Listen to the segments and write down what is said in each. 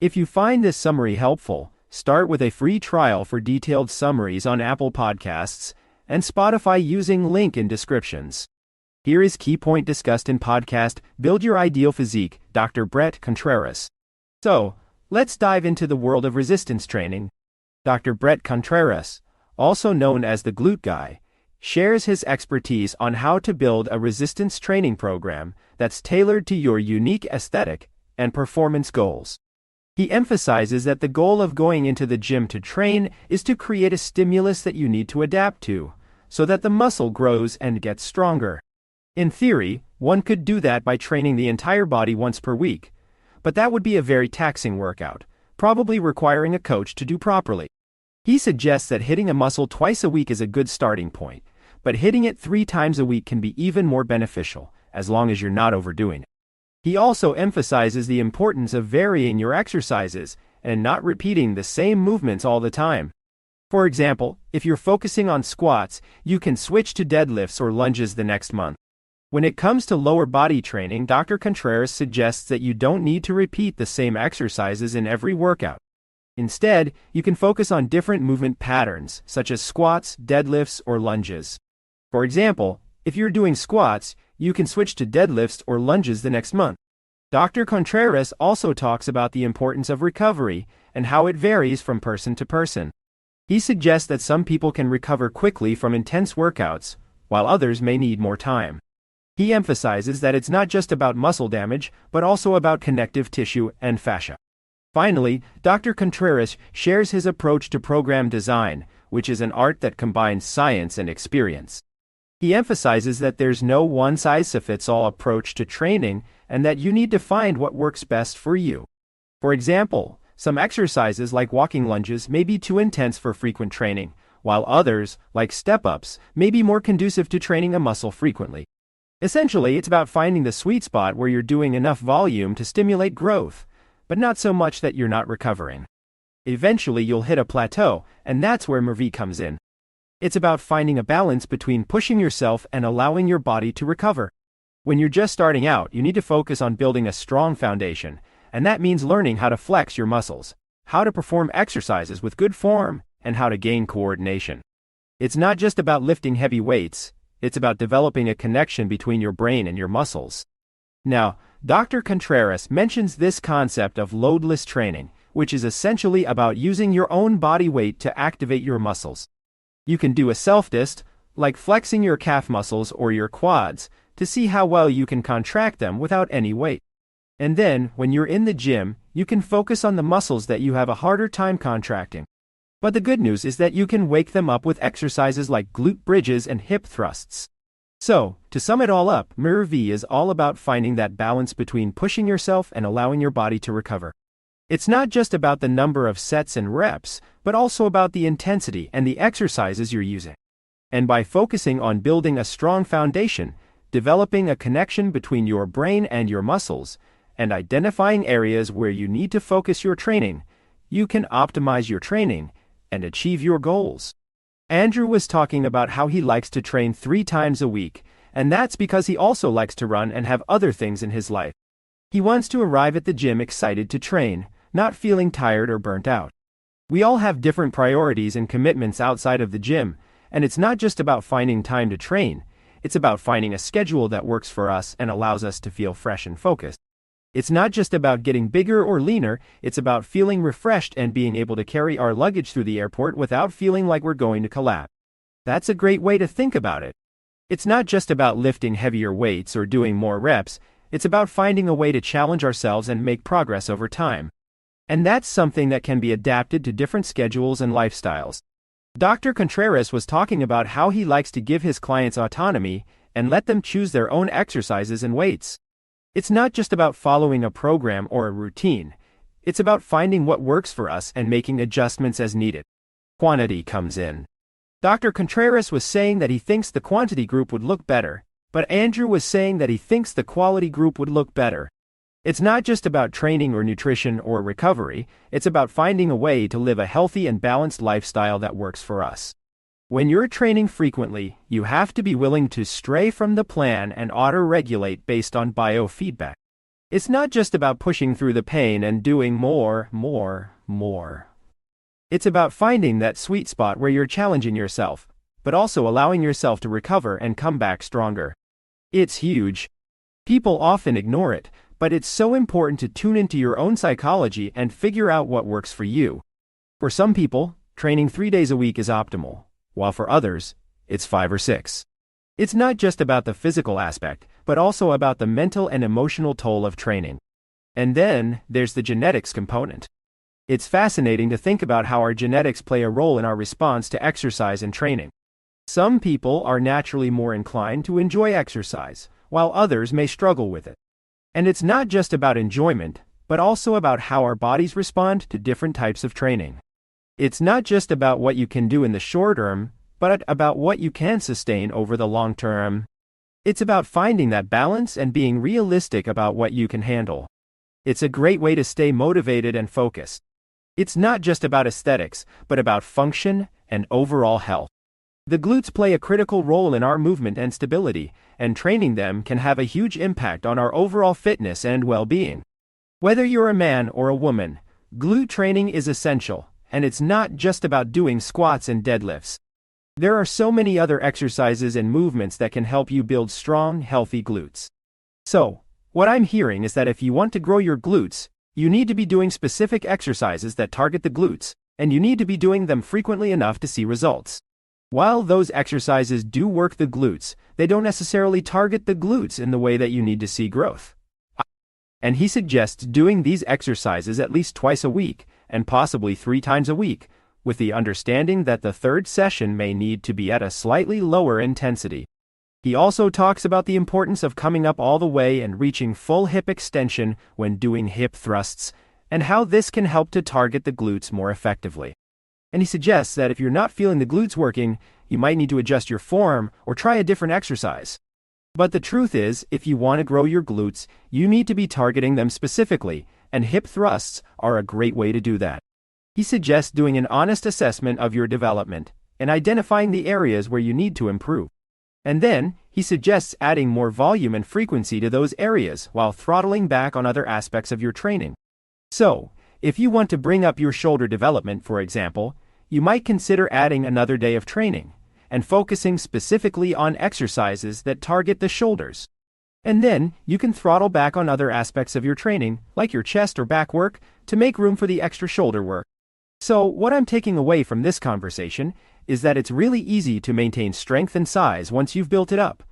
If you find this summary helpful, start with a free trial for detailed summaries on Apple Podcasts and Spotify using link in descriptions. Here is key point discussed in podcast Build Your Ideal Physique, Dr. Bret Contreras. So, let's dive into the world of resistance training. Dr. Bret Contreras, also known as the Glute Guy, shares his expertise on how to build a resistance training program that's tailored to your unique aesthetic and performance goals. He emphasizes that the goal of going into the gym to train is to create a stimulus that you need to adapt to, so that the muscle grows and gets stronger. In theory, one could do that by training the entire body once per week, but that would be a very taxing workout, probably requiring a coach to do properly. He suggests that hitting a muscle twice a week is a good starting point, but hitting it 3 times a week can be even more beneficial, as long as you're not overdoing it. He also emphasizes the importance of varying your exercises and not repeating the same movements all the time. For example, if you're focusing on squats, you can switch to deadlifts or lunges the next month. When it comes to lower body training, Dr. Contreras suggests that you don't need to repeat the same exercises in every workout. Instead, you can focus on different movement patterns, such as squats, deadlifts, or lunges. For example, if you're doing squats, you can switch to deadlifts or lunges the next month. Dr. Contreras also talks about the importance of recovery and how it varies from person to person. He suggests that some people can recover quickly from intense workouts, while others may need more time. He emphasizes that it's not just about muscle damage, but also about connective tissue and fascia. Finally, Dr. Contreras shares his approach to program design, which is an art that combines science and experience. He emphasizes that there's no one-size-fits-all approach to training and that you need to find what works best for you. For example, some exercises like walking lunges may be too intense for frequent training, while others, like step-ups, may be more conducive to training a muscle frequently. Essentially, it's about finding the sweet spot where you're doing enough volume to stimulate growth, but not so much that you're not recovering. Eventually, you'll hit a plateau, and that's where Physique comes in. It's about finding a balance between pushing yourself and allowing your body to recover. When you're just starting out, you need to focus on building a strong foundation, and that means learning how to flex your muscles, how to perform exercises with good form, and how to gain coordination. It's not just about lifting heavy weights, it's about developing a connection between your brain and your muscles. Now, Dr. Contreras mentions this concept of loadless training, which is essentially about using your own body weight to activate your muscles. You can do a self-test, like flexing your calf muscles or your quads, to see how well you can contract them without any weight. And then, when you're in the gym, you can focus on the muscles that you have a harder time contracting. But the good news is that you can wake them up with exercises like glute bridges and hip thrusts. So, to sum it all up, Physique is all about finding that balance between pushing yourself and allowing your body to recover. It's not just about the number of sets and reps, but also about the intensity and the exercises you're using. And by focusing on building a strong foundation, developing a connection between your brain and your muscles, and identifying areas where you need to focus your training, you can optimize your training and achieve your goals. Andrew was talking about how he likes to train 3 times a week, and that's because he also likes to run and have other things in his life. He wants to arrive at the gym excited to train, not feeling tired or burnt out. We all have different priorities and commitments outside of the gym, and it's not just about finding time to train, it's about finding a schedule that works for us and allows us to feel fresh and focused. It's not just about getting bigger or leaner, it's about feeling refreshed and being able to carry our luggage through the airport without feeling like we're going to collapse. That's a great way to think about it. It's not just about lifting heavier weights or doing more reps, it's about finding a way to challenge ourselves and make progress over time. And that's something that can be adapted to different schedules and lifestyles. Dr. Contreras was talking about how he likes to give his clients autonomy and let them choose their own exercises and weights. It's not just about following a program or a routine, it's about finding what works for us and making adjustments as needed. Quantity comes in. Dr. Contreras was saying that he thinks the quantity group would look better, but Andrew was saying that he thinks the quality group would look better. It's not just about training or nutrition or recovery, it's about finding a way to live a healthy and balanced lifestyle that works for us. When you're training frequently, you have to be willing to stray from the plan and auto-regulate based on biofeedback. It's not just about pushing through the pain and doing more. It's about finding that sweet spot where you're challenging yourself, but also allowing yourself to recover and come back stronger. It's huge. People often ignore it, but it's so important to tune into your own psychology and figure out what works for you. For some people, training 3 days a week is optimal, while for others, it's 5 or 6. It's not just about the physical aspect, but also about the mental and emotional toll of training. And then, there's the genetics component. It's fascinating to think about how our genetics play a role in our response to exercise and training. Some people are naturally more inclined to enjoy exercise, while others may struggle with it. And it's not just about enjoyment, but also about how our bodies respond to different types of training. It's not just about what you can do in the short term, but about what you can sustain over the long term. It's about finding that balance and being realistic about what you can handle. It's a great way to stay motivated and focused. It's not just about aesthetics, but about function and overall health. The glutes play a critical role in our movement and stability, and training them can have a huge impact on our overall fitness and well-being. Whether you're a man or a woman, glute training is essential, and it's not just about doing squats and deadlifts. There are so many other exercises and movements that can help you build strong, healthy glutes. So, what I'm hearing is that if you want to grow your glutes, you need to be doing specific exercises that target the glutes, and you need to be doing them frequently enough to see results. While those exercises do work the glutes, they don't necessarily target the glutes in the way that you need to see growth. And he suggests doing these exercises at least twice a week, and possibly 3 times a week, with the understanding that the third session may need to be at a slightly lower intensity. He also talks about the importance of coming up all the way and reaching full hip extension when doing hip thrusts, and how this can help to target the glutes more effectively. And he suggests that if you're not feeling the glutes working, you might need to adjust your form or try a different exercise. But the truth is, if you want to grow your glutes, you need to be targeting them specifically, and hip thrusts are a great way to do that. He suggests doing an honest assessment of your development and identifying the areas where you need to improve. And then, he suggests adding more volume and frequency to those areas while throttling back on other aspects of your training. So, if you want to bring up your shoulder development, for example, you might consider adding another day of training and focusing specifically on exercises that target the shoulders. And then, you can throttle back on other aspects of your training, like your chest or back work, to make room for the extra shoulder work. So, what I'm taking away from this conversation is that it's really easy to maintain strength and size once you've built it up.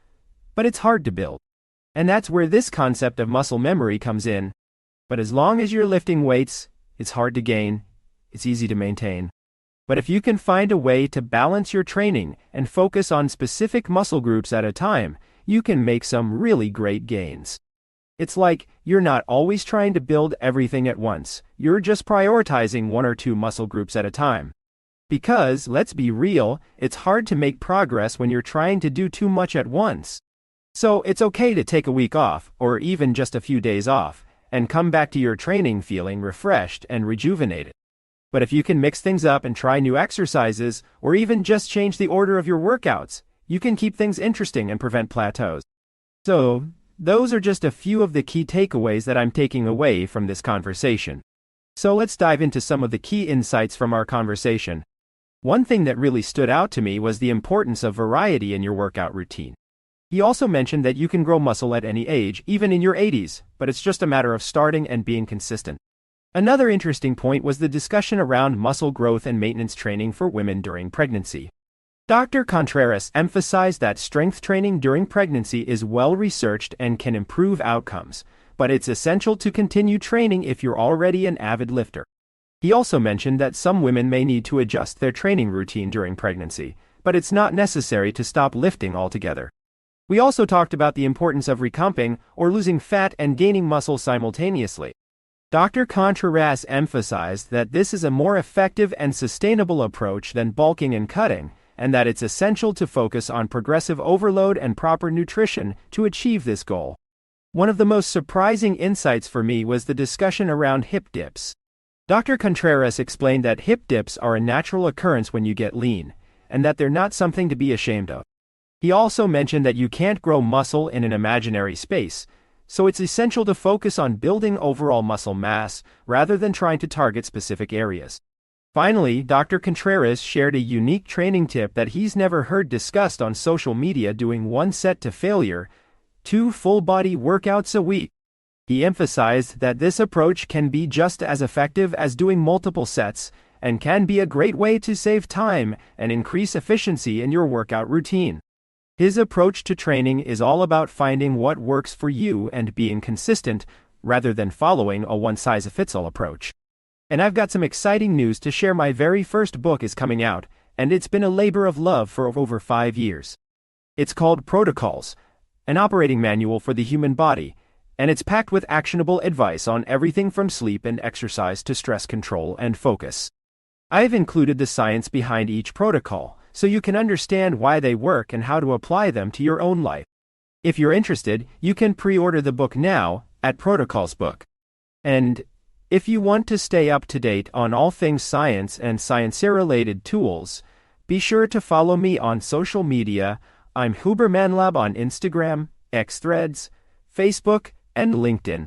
But it's hard to build. And that's where this concept of muscle memory comes in. But as long as you're lifting weights, it's hard to gain, it's easy to maintain. But if you can find a way to balance your training and focus on specific muscle groups at a time, you can make some really great gains. It's like you're not always trying to build everything at once, you're just prioritizing 1 or 2 muscle groups at a time. Because, let's be real, it's hard to make progress when you're trying to do too much at once. So it's okay to take a week off, or even just a few days off, and come back to your training feeling refreshed and rejuvenated. But if you can mix things up and try new exercises, or even just change the order of your workouts, you can keep things interesting and prevent plateaus. So, those are just a few of the key takeaways that I'm taking away from this conversation. So let's dive into some of the key insights from our conversation. One thing that really stood out to me was the importance of variety in your workout routine. He also mentioned that you can grow muscle at any age, even in your 80s, but it's just a matter of starting and being consistent. Another interesting point was the discussion around muscle growth and maintenance training for women during pregnancy. Dr. Contreras emphasized that strength training during pregnancy is well-researched and can improve outcomes, but it's essential to continue training if you're already an avid lifter. He also mentioned that some women may need to adjust their training routine during pregnancy, but it's not necessary to stop lifting altogether. We also talked about the importance of recomping or losing fat and gaining muscle simultaneously. Dr. Contreras emphasized that this is a more effective and sustainable approach than bulking and cutting, and that it's essential to focus on progressive overload and proper nutrition to achieve this goal. One of the most surprising insights for me was the discussion around hip dips. Dr. Contreras explained that hip dips are a natural occurrence when you get lean, and that they're not something to be ashamed of. He also mentioned that you can't grow muscle in an imaginary space, so it's essential to focus on building overall muscle mass rather than trying to target specific areas. Finally, Dr. Contreras shared a unique training tip that he's never heard discussed on social media: doing one set to failure, 2 full-body workouts a week. He emphasized that this approach can be just as effective as doing multiple sets, and can be a great way to save time and increase efficiency in your workout routine. His approach to training is all about finding what works for you and being consistent, rather than following a one-size-fits-all approach. And I've got some exciting news to share. My very first book is coming out, and it's been a labor of love for over 5 years. It's called Protocols, an operating manual for the human body, and it's packed with actionable advice on everything from sleep and exercise to stress control and focus. I've included the science behind each protocol, so you can understand why they work and how to apply them to your own life. If you're interested, you can pre-order the book now at Protocols Book. And if you want to stay up to date on all things science and science-related tools, be sure to follow me on social media. I'm Hubermanlab on Instagram, X Threads, Facebook, and LinkedIn.